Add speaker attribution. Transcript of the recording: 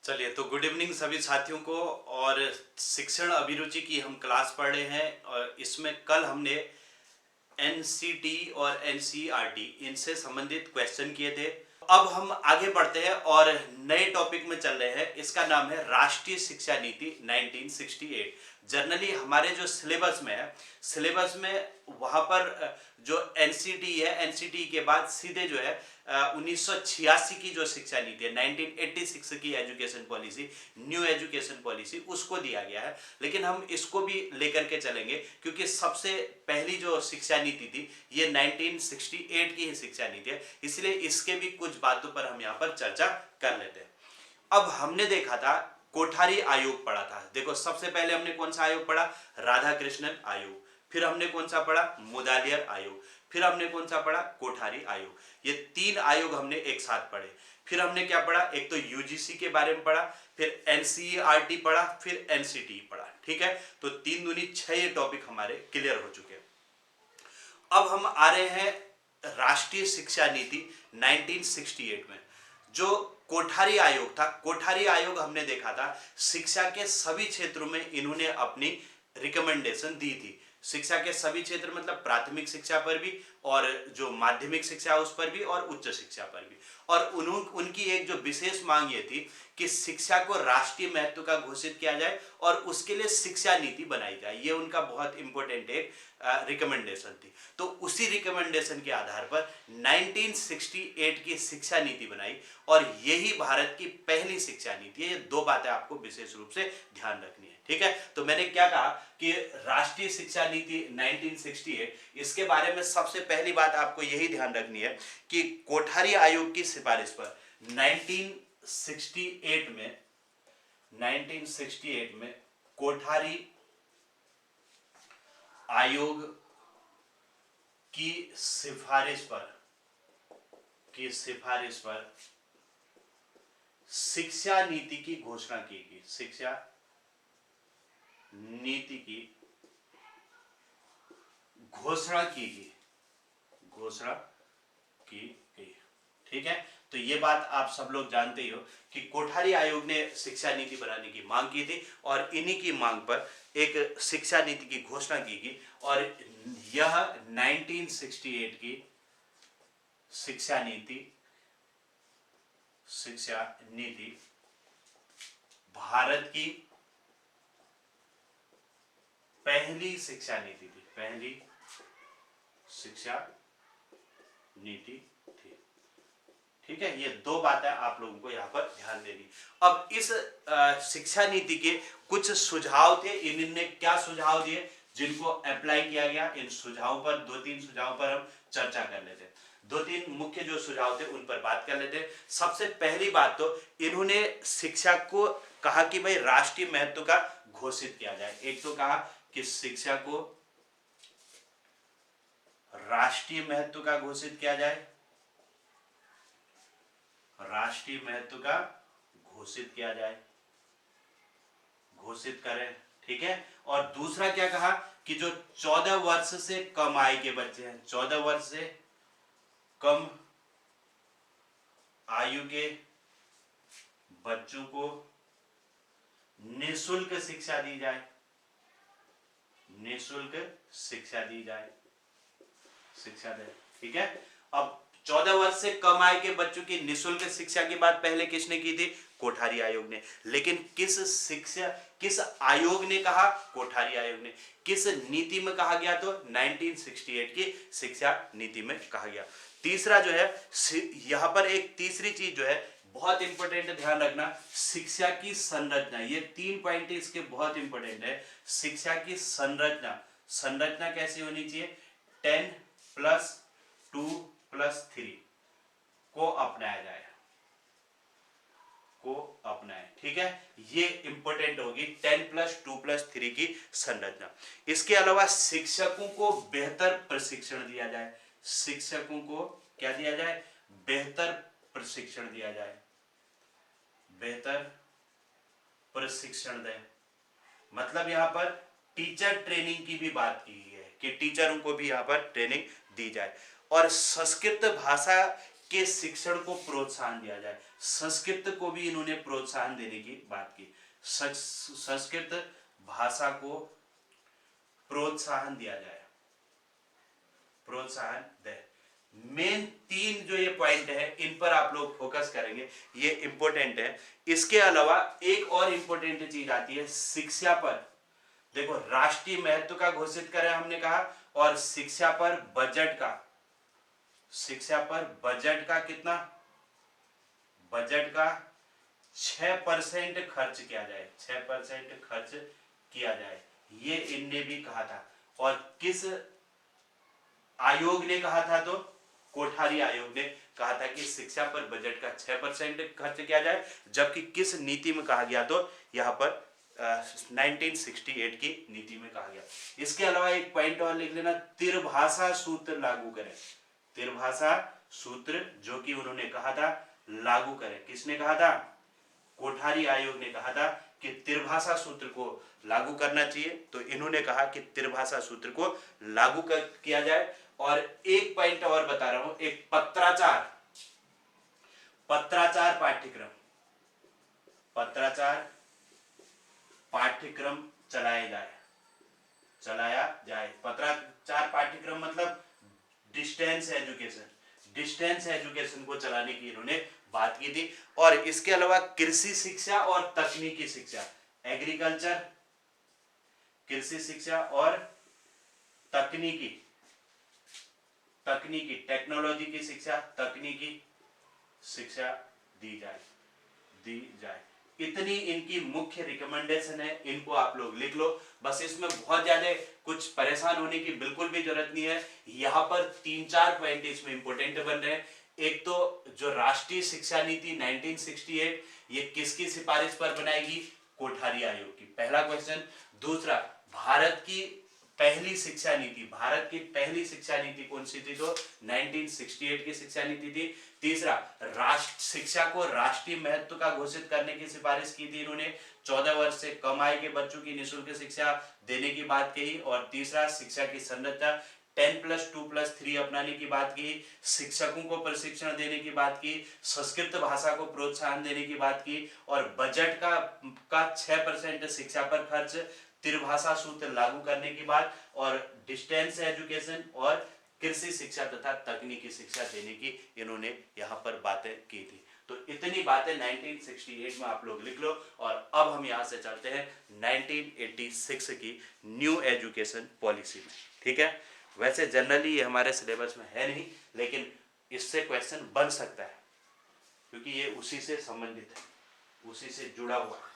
Speaker 1: चलिए तो good evening सभी साथियों को। और शिक्षण अभिरुचि की हम क्लास पढ़ रहे हैं और इसमें कल हमने एनसीटी और एनसीईआरटी इनसे संबंधित क्वेश्चन किए थे। अब हम आगे बढ़ते हैं और नए टॉपिक में चल रहे हैं। इसका नाम है राष्ट्रीय शिक्षा नीति 1968। जनरली हमारे जो सिलेबस में वहां पर जो एनसीटी है, एनसीटी के बाद सीधे जो है 1986 की जो शिक्षा नीति है, 1986 की education policy, new education policy, उसको दिया गया है। लेकिन हम इसको भी लेकर के चलेंगे क्योंकि सबसे पहली जो शिक्षा नीति थी ये 1968 की ही शिक्षा नीति है, इसलिए इसके भी कुछ बातों पर हम यहाँ पर चर्चा कर लेते हैं। अब हमने देखा था कोठारी आयोग पढ़ा था। देखो सबसे पहले हमने कौन सा आयोग पढ़ा? राधा कृष्णन आयोग। फिर हमने कौन सा पढ़ा? मुदालियर आयोग। फिर हमने कौन सा पढ़ा? कोठारी आयोग। ये तीन आयोग हमने एक साथ पढ़े। फिर हमने क्या पढ़ा? एक तो यूजीसी के बारे में पढ़ा, फिर एनसीईआरटी पढ़ा, फिर एनसीटी पढ़ा। ठीक है, तो 3 दूनी 6 ये टॉपिक हमारे क्लियर हो चुके हैं। अब हम आ रहे हैं राष्ट्रीय शिक्षा नीति 1968 में। जो कोठारी आयोग था, कोठारी आयोग हमने देखा था शिक्षा के सभी क्षेत्रों में इन्होंने अपनी रिकमेंडेशन दी थी। शिक्षा के सभी क्षेत्र मतलब प्राथमिक शिक्षा पर भी, और जो माध्यमिक शिक्षा उस पर भी, और उच्च शिक्षा पर भी। और उनकी एक जो विशेष मांग ये थी कि शिक्षा को राष्ट्रीय महत्व का घोषित किया जाए और उसके लिए शिक्षा नीति बनाई जाए। ये उनका बहुत इंपॉर्टेंट एक रिकमेंडेशन थी। तो उसी रिकमेंडेशन के आधार पर 1968 की शिक्षा नीति बनाई और यही भारत की पहली शिक्षा नीति है। ये दो बातें आपको विशेष रूप से ध्यान रखनी है। ठीक है, तो मैंने क्या कहा कि राष्ट्रीय शिक्षा नीति 1968, इसके बारे में सबसे पहली बात आपको यही ध्यान रखनी है कि कोठारी आयोग की सिफारिश पर 1968 में कोठारी आयोग की सिफारिश पर शिक्षा नीति की घोषणा की गई। शिक्षा नीति की घोषणा की गई। ठीक है, तो ये बात आप सब लोग जानते ही हो कि कोठारी आयोग ने शिक्षा नीति बनाने की मांग की थी और इन्हीं की मांग पर एक शिक्षा नीति की घोषणा की गई। और यह 1968 की शिक्षा नीति भारत की पहली शिक्षा नीति थी। पहली शिक्षा नीति थी। ठीक है, ये दो बातें आप लोगों को यहाँ पर ध्यान देनी। अब इस शिक्षा नीति के कुछ सुझाव थे। इन्होंने क्या सुझाव दिए जिनको अप्लाई किया गया? इन सुझावों पर, 2-3 सुझावों पर हम चर्चा कर लेते हैं। 2-3 मुख्य जो सुझाव थे उन पर बात कर लेते हैं। सबसे पहली बात तो इन्होंने शिक्षा को कहा कि भाई राष्ट्रीय महत्व का घोषित किया जाए। एक तो कहा कि शिक्षा को राष्ट्रीय महत्व का घोषित किया जाए, राष्ट्रीय महत्व का घोषित किया जाए, घोषित करें। ठीक है, और दूसरा क्या कहा कि जो 14 वर्ष से कम आयु के बच्चे हैं, 14 वर्ष से कम आयु के बच्चों को निःशुल्क शिक्षा दी जाए। निःशुल्क शिक्षा दी जाए, शिक्षा दे। ठीक है, अब 14 वर्ष से कम आयु के बच्चों की निःशुल्क शिक्षा की बात पहले किसने की थी? कोठारी आयोग ने। लेकिन किस आयोग ने कहा? कोठारी आयोग ने। किस नीति में कहा गया? तो 1968 की शिक्षा नीति में कहा गया। तीसरा जो है, यहां पर एक तीसरी चीज जो है बहुत इंपॉर्टेंट, ध्यान रखना, शिक्षा की संरचना। ये 3 पॉइंट इसके बहुत इंपॉर्टेंट है। शिक्षा की संरचना कैसी होनी चाहिए? 10+2+3 को अपनाया जाए, ठीक है, ये इंपॉर्टेंट होगी 10+2+3 की संरचना। इसके अलावा शिक्षकों को बेहतर प्रशिक्षण दिया जाए। शिक्षकों को क्या दिया जाए? बेहतर प्रशिक्षण दिया जाए, बेहतर प्रशिक्षण दें। मतलब यहां पर टीचर ट्रेनिंग की भी बात की है कि टीचरों को भी यहां पर ट्रेनिंग दी जाए। और संस्कृत भाषा के शिक्षण को प्रोत्साहन दिया जाए। संस्कृत को भी इन्होंने प्रोत्साहन देने की बात की। संस्कृत भाषा को प्रोत्साहन दिया जाए, प्रोत्साहन दे। मेन 3 जो ये पॉइंट है इन पर आप लोग फोकस करेंगे, ये इंपॉर्टेंट है। इसके अलावा एक और इंपॉर्टेंट चीज आती है शिक्षा पर। देखो, राष्ट्रीय महत्व का घोषित करें हमने कहा, और शिक्षा पर बजट का, शिक्षा पर बजट का कितना, बजट का 6% खर्च किया जाए, 6% खर्च किया जाए, ये इनने भी कहा था। और किस आयोग ने कहा था? तो कोठारी आयोग ने कहा था कि शिक्षा पर बजट का 6% खर्च किया जाए। जबकि किस नीति में कहा गया? तो यहाँ पर 1968 की नीति में कहा गया। इसके अलावा एक पॉइंट और लिख लेना, त्रिभाषा सूत्र लागू करें। त्रिभाषा सूत्र जो कि उन्होंने कहा था लागू करें। किसने कहा था? कोठारी आयोग ने कहा था कि त्रिभाषा सूत्र को लागू करना चाहिए। तो इन्होंने कहा कि त्रिभाषा सूत्र को लागू किया जाए। और एक पॉइंट और बता रहा हूं, एक पत्राचार पाठ्यक्रम, पत्राचार पाठ्यक्रम चलाया जाए। पत्राचार पाठ्यक्रम मतलब डिस्टेंस एजुकेशन को चलाने की इन्होंने बात की थी। और इसके अलावा कृषि शिक्षा और तकनीकी शिक्षा, एग्रीकल्चर, कृषि शिक्षा और तकनीकी टेक्नोलॉजी की शिक्षा, तकनीकी शिक्षा दी जाए। इतनी इनकी मुख्य रिकमेंडेशन है, इनको आप लोग लिख लो। बस इसमें बहुत ज्यादा कुछ परेशान होने की बिल्कुल भी जरूरत नहीं है। यहाँ पर 3-4 पॉइंट इसमें इंपॉर्टेंट बन रहे हैं। एक तो जो राष्ट्रीय शिक्षा नीति 1968, ये किसकी सिफारिश पर बनाएगी? कोठारी आयोग की, पहला क्वेश्चन। दूसरा, भारत की पहली शिक्षा नीति कौन सी थी? तो 1968 की शिक्षा नीति थी। तीसरा, राष्ट्र शिक्षा को राष्ट्रीय महत्व का घोषित करने की सिफारिश की थी इन्होंने। 14 वर्ष से कम आयु के बच्चों की निःशुल्क शिक्षा देने की बात कही। और तीसरा, शिक्षा की संरचना 10+2+3 अपनाने की बात की। शिक्षकों को प्रशिक्षण देने की बात की। संस्कृत भाषा को प्रोत्साहन देने की बात की। और बजट का 6% शिक्षा पर खर्च, त्रिभाषा सूत्र लागू करने की बात, और डिस्टेंस एजुकेशन और कृषि शिक्षा तथा तकनीकी शिक्षा देने की इन्होंने यहाँ पर बातें की थी। तो इतनी बातें 1968 में आप लोग लिख लो। और अब हम यहाँ से चलते हैं 1986 की न्यू एजुकेशन पॉलिसी में। ठीक है, वैसे जनरली ये हमारे सिलेबस में है नहीं, लेकिन इससे क्वेश्चन बन सकता है क्योंकि ये उसी से संबंधित है, उसी से जुड़ा हुआ है।